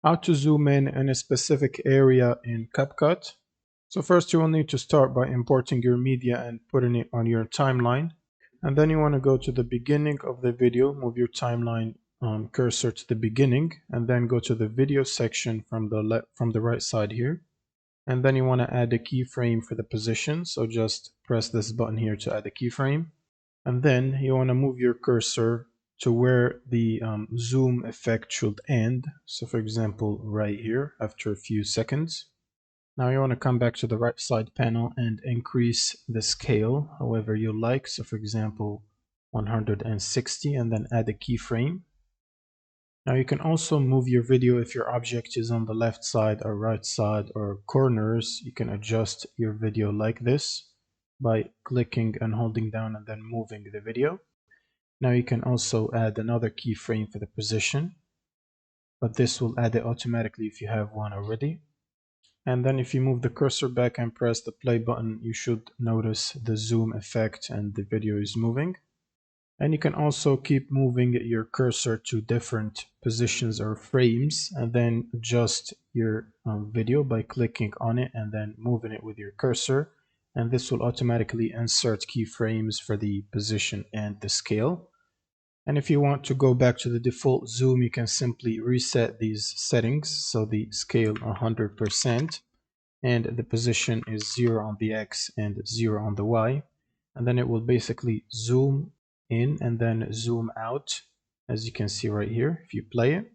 how to zoom in a specific area in CapCut. So first you will need to start by importing your media and putting it on your timeline. And then you want to go to the beginning of the video, move your timeline cursor to the beginning, and then go to the video section from the right side here. And then you want to add a keyframe for the position. So just press this button here to add a keyframe. And then you want to move your cursor to where the zoom effect should end. So for example, right here after a few seconds. Now you want to come back to the right side panel and increase the scale however you like. So for example, 160, and then add a keyframe. Now you can also move your video if your object is on the left side or right side or corners. You can adjust your video like this by clicking and holding down and then moving the video. Now you can also add another keyframe for the position, but this will add it automatically if you have one already. And then if you move the cursor back and press the play button, you should notice the zoom effect and the video is moving. And you can also keep moving your cursor to different positions or frames and then adjust your video by clicking on it and then moving it with your cursor. And this will automatically insert keyframes for the position and the scale. And if you want to go back to the default zoom, you can simply reset these settings. So the scale 100% and the position is 0 on the X and 0 on the Y. And then it will basically zoom in and then zoom out, as you can see right here if you play it.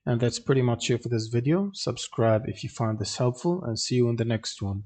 And that's pretty much it for this video. Subscribe if you found this helpful, and see you in the next one.